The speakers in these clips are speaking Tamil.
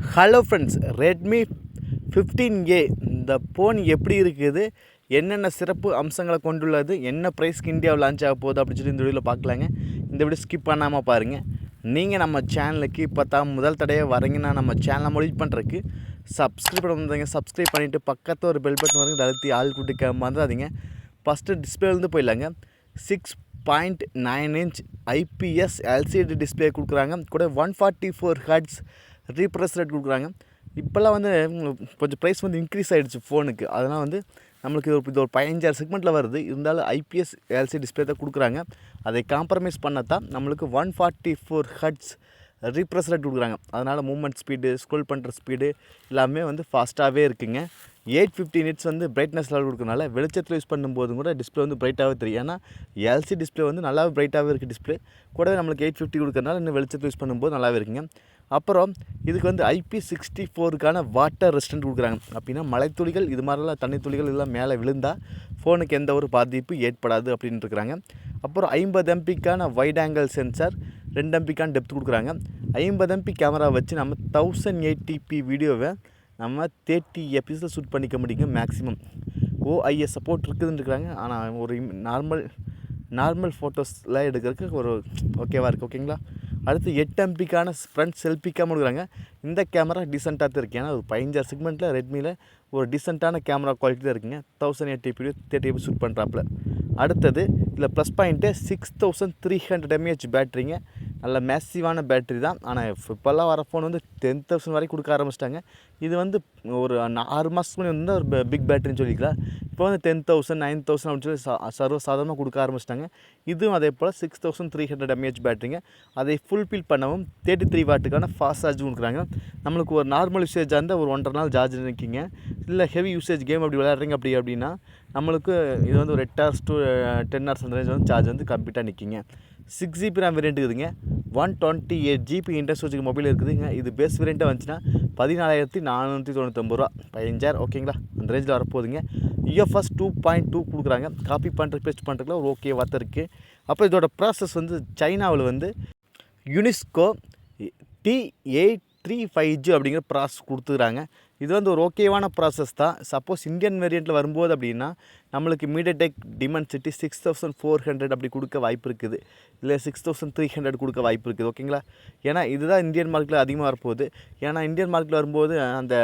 ஹலோ ஃப்ரெண்ட்ஸ், ரெட்மி 15A இந்த ஃபோன் எப்படி இருக்குது, என்னென்ன சிறப்பு அம்சங்களை கொண்டுள்ளது, என்ன ப்ரைஸ்க்கு இந்தியாவில் லான்ச் ஆக போகுது அப்படின்னு சொல்லி இந்த வீடியோவில் பார்க்கலாங்க. இந்த வீடியோ ஸ்கிப் பண்ணாமல் பாருங்கள். நீங்கள் நம்ம சேனலுக்கு இப்போ தான் முதல் தடையாக வரீங்கன்னா நம்ம சேனலை மொழிட் பண்ணுறதுக்கு சப்ஸ்கிரைப் பண்ண வந்தீங்க. சப்ஸ்கிரைப் பண்ணிவிட்டு பக்கத்தில் ஒரு பெல் பட்டன் வரைக்கும் அழுத்தி ஆள் கூட்டிக்க மறந்துடாதீங்க. ஃபஸ்ட்டு டிஸ்பிளேலேருந்து போயிடலாங்க. 6.9 inch ஐபிஎஸ் எல்சிடி டிஸ்பிளே கொடுக்குறாங்க. கூட 144 ஹெர்ட்ஸ் ரீஃப்ரெஷ் ரேட் கொடுக்குறாங்க. இப்போல்லாம் வந்து கொஞ்சம் ப்ரைஸ் வந்து இன்க்ரீஸ் ஆகிடுச்சு ஃபோனுக்கு. அதனால் வந்து நம்மளுக்கு இது ஒரு 15,000 செக்மெண்ட்டில் வருது. இருந்தாலும் ஐபிஎஸ் எல்சிடி டிஸ்பிளே தான் கொடுக்குறாங்க. அதை காம்ப்ரமைஸ் பண்ணத்தான் நம்மளுக்கு 144 ஹெர்ட்ஸ் ரீஃப்ரெஷ் ரேட் கொடுக்குறாங்க. அதனால் மூவ்மெண்ட் ஸ்பீடு, ஸ்க்ரோல் பண்ணுற ஸ்பீடு எல்லாமே வந்து ஃபாஸ்ட்டாகவே இருக்குங்க. 850 நிட்ஸ் வந்து பிரைட்னஸ் லெவல் கொடுக்கறனால வெளிச்சத்தில் யூஸ் பண்ணும்போது கூட டிஸ்பிளே வந்து பிரைட்டாகவே தெரியும். ஏன்னா எல்சி டிஸ்பிளே வந்து நல்லாவே பிரைட்டாகவே இருக்குது. டிஸ்பிளே கூடவே நம்மளுக்கு 850 கொடுக்கறனால இன்னும் வெளிச்சத்தில் யூஸ் பண்ணும்போது நல்லாவே இருக்குங்க. அப்புறம் இதுக்கு வந்து IP64க்கான வாட்டர் ரெசிஸ்டன்ட் கொடுக்குறாங்க. அப்படின்னா மழைத்துளிகள் இது மாதிரிலாம் தண்ணி துளிகள் எல்லாம் மேலே விழுந்தால் ஃபோனுக்கு எந்த ஒரு பாதிப்பு ஏற்படாது அப்படின்னு இருக்கிறாங்க. அப்புறம் 50 MPக்கான வைட் ஆங்கிள் சென்சார், 2 MPக்கான டெப்த் கொடுக்குறாங்க. 50 MP கேமரா வச்சு நம்ம 1080p வீடியோவை நம்ம 30 எபிஎஸில் ஷூட் பண்ணிக்க முடியுங்க மேக்ஸிமம். OIS சப்போர்ட் இருக்குதுன்னு இருக்கிறாங்க. ஆனால் ஒரு நார்மல் ஃபோட்டோஸ்லாம் எடுக்கிறதுக்கு ஒரு ஓகேவாக இருக்குது. ஓகேங்களா. அடுத்து 8 MPக்கான ஃப்ரண்ட் செல்ஃபி கேமரா கொடுக்குறாங்க. இந்த கேமரா டீசெண்டாக தான் இருக்குது. ஏன்னா ஒரு 15,000 செக்மெண்ட்டில் ரெட்மியில் ஒரு டீசெண்டான கேமரா குவாலிட்டி தான் இருக்குங்க. 1080p 30 எபி shoot பண்ணுறாப்புல. அடுத்தது இதில் ப்ளஸ் பாயிண்ட்டு 6300 mAh பேட்டரிங்க. நல்ல மேசிவான பேட்டரி தான். ஆனால் இப்போல்லாம் வர ஃபோன் வந்து 10,000 வரைக்கும் கொடுக்க ஆரம்பிச்சிட்டாங்க. இது வந்து ஒரு 6 மாதத்துக்கு முன்னாடி வந்து ஒரு பிக் பேட்டரின்னு சொல்லிக்கலாம். இப்போ வந்து 10,000 9,000 அப்படின்னு சொல்லி சாதாரணமாக கொடுக்க ஆரம்பிச்சிட்டாங்க. இதுவும் அதே போல் 6300 mAh பேட்டரிங்க. அதை ஃபுல்ஃபில் பண்ணவும் 33 வாட்டுக்கான ஃபாஸ்ட் சார்ஜ் கொடுக்குறாங்க. நம்மளுக்கு ஒரு நார்மல் யூசேஜாக இருந்தால் ஒரு 1.5 நாள் சார்ஜ் நிற்கிங்க. இல்லை ஹெவி யூசேஜ் கேம் அப்படி விளையாடுறீங்க அப்படின்னா நம்மளுக்கு இது வந்து ஒரு 8 hours to 10 hours அந்த ரேஞ்ச் வந்து சார்ஜ் வந்து கம்ப்ளீட்டாக நிற்கிங்க. 6GB RAM வேரியண்ட் இருக்குதுங்க. 128GB இன்டர் ஸ்டோரேஜ் மொபைல் இருக்குதுங்க. இது பேஸ் வேரியண்ட்டாக வந்துச்சுன்னா 14,499 ரூபா, 15,000 ஓகேங்களா, அந்த ரேஞ்சில் வரப்போகுதுங்க. UFS 2.2 கொடுக்குறாங்க. காப்பி பண்ணுற பேஸ்ட் பண்ணுறதுல ஒரு ஓகேவாக தான் இருக்குது. அப்போ இதோட ப்ராசஸ் வந்து சைனாவில் வந்து யுனிஸ்கோ T835G அப்படிங்கிற ப்ராசஸ் கொடுத்துக்கிறாங்க. இது வந்து ஒரு ஓகேவான ப்ராசஸ் தான். சப்போஸ் இந்தியன் வேரியண்ட்டில் வரும்போது அப்படின்னா நம்மளுக்கு மீடியாடெக் டிமென்சிட்டி 6400 அப்படி கொடுக்க வாய்ப்பு இருக்குது. இல்லை 6300 கொடுக்க வாய்ப்பு இருக்குது. ஓகேங்களா. ஏன்னா இதுதான் இந்தியன் மார்க்கெட்டில் அதிகமாக வரப்போகுது. ஏன்னா இந்தியன் மார்க்கெட்டில் வரும்போது அந்த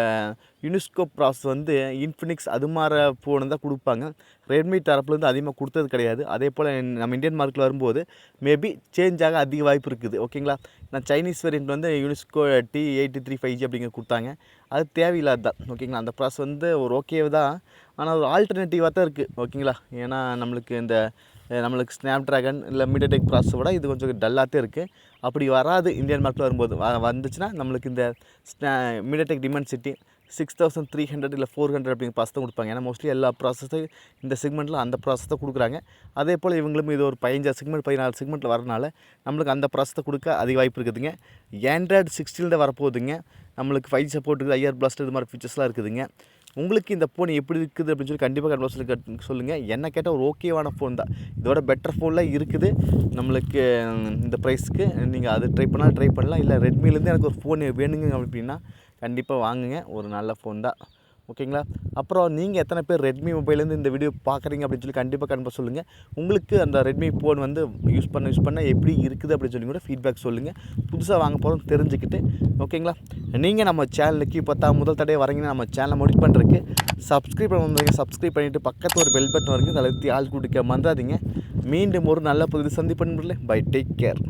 யுனிஸ்கோ ப்ராசஸ் வந்து இன்ஃபினிக்ஸ் அது மாதிரி ஃபோனு தான் கொடுப்பாங்க. ரெட்மி தரப்புலேருந்து அதிகமாக கொடுத்தது கிடையாது. அதே போல் நம்ம இந்தியன் மார்க்கெட்டில் வரும்போது மேபி சேஞ்ச் ஆக அதிக வாய்ப்பு இருக்குது. ஓகேங்களா. நான் சைனீஸ் வேரியண்ட் வந்து யுனிஸ்கோ T835G அப்படிங்கிற கொடுத்தாங்க. அது தேவையில்லாது தான். ஓகேங்களா. அந்த ப்ராசஸ் வந்து ஒரு ஓகே தான். ஆனால் ஒரு ஆல்டர்னேட்டிவாக தான் இருக்குது. ஓகேங்களா. ஏன்னா நம்மளுக்கு ஸ்னாப் ட்ராகன் இல்லை மீடியாடெக் ப்ராசஸை விட இது கொஞ்சம் டல்லாக தான் இருக்குது. அப்படி வராது இந்தியன் மார்க்கெட்டில் வரும்போது. வந்துச்சுன்னா நம்மளுக்கு இந்த மீடியாடெக் டிமென்சிட்டி 6300 இல்லை 400 அப்படிங்கிற ப்ராசஸ் தான் கொடுப்பாங்க. ஏன்னா மோஸ்ட்லி எல்லா ப்ராசஸும் இந்த செக்மெண்ட்டில் அந்த ப்ராசஸ் தான் கொடுக்குறாங்க. அதே போல் இவங்களும் இது ஒரு 15 செக்மெண்ட் 14 செக்மெண்ட்டில் வரனால நம்மளுக்கு அந்த ப்ராசஸை கொடுக்க அதிக வாய்ப்பு இருக்குதுங்க. ஆண்ட்ராய்டு 16 தான் வரப்போகுதுங்க. நம்மளுக்கு 5G சப்போர்ட் இருக்குது, IR பிளாஸ்ட் இது மாதிரி ஃபீச்சர்ஸ்லாம் இருக்குதுங்க. உங்களுக்கு இந்த ஃபோன் எப்படி இருக்குது அப்படின்னு சொல்லி கண்டிப்பாக கன்வர்ஸில் சொல்லுங்கள். என்ன கேட்டால் ஒரு ஓகேவான ஃபோன் தான். இதோட பெட்டர் ஃபோன்லாம் இருக்குது நம்மளுக்கு இந்த ப்ரைஸ்க்கு. நீங்கள் அது ட்ரை பண்ணலாம். இல்லை ரெட்மிலேருந்து எனக்கு ஒரு ஃபோன் வேணுங்க அப்படின்னா கண்டிப்பாக வாங்குங்க. ஒரு நல்ல ஃபோன் தான். ஓகேங்களா. அப்புறம் நீங்கள் எத்தனை பேர் ரெட்மி மொபைல்லேருந்து இந்த வீடியோ பார்க்குறீங்க அப்படின்னு சொல்லி கண்டிப்பாக சொல்லுங்கள். உங்களுக்கு அந்த ரெட்மி ஃபோன் வந்து யூஸ் பண்ண எப்படி இருக்குது அப்படின்னு சொல்லி கூட ஃபீட்பேக் சொல்லுங்கள். புதுசாக வாங்க போகிறோம் தெரிஞ்சுக்கிட்டு. ஓகேங்களா. நீங்கள் நம்ம சேனலுக்கு இப்போ தான் முதல் தடையை வரீங்கன்னா நம்ம சேனலை மோடிட் பண்ணுறதுக்கு சப்ஸ்கிரைப் பண்ணுறீங்க. சப்ஸ்கிரைப் பண்ணிவிட்டு பக்கத்தில் ஒரு பெல் பட்டன் வருங்க. அதை ஆள் கொடுக்க மறந்துடாதீங்க. மீண்டும் ஒரு நல்ல புது சந்திப்பு. Bye, take care.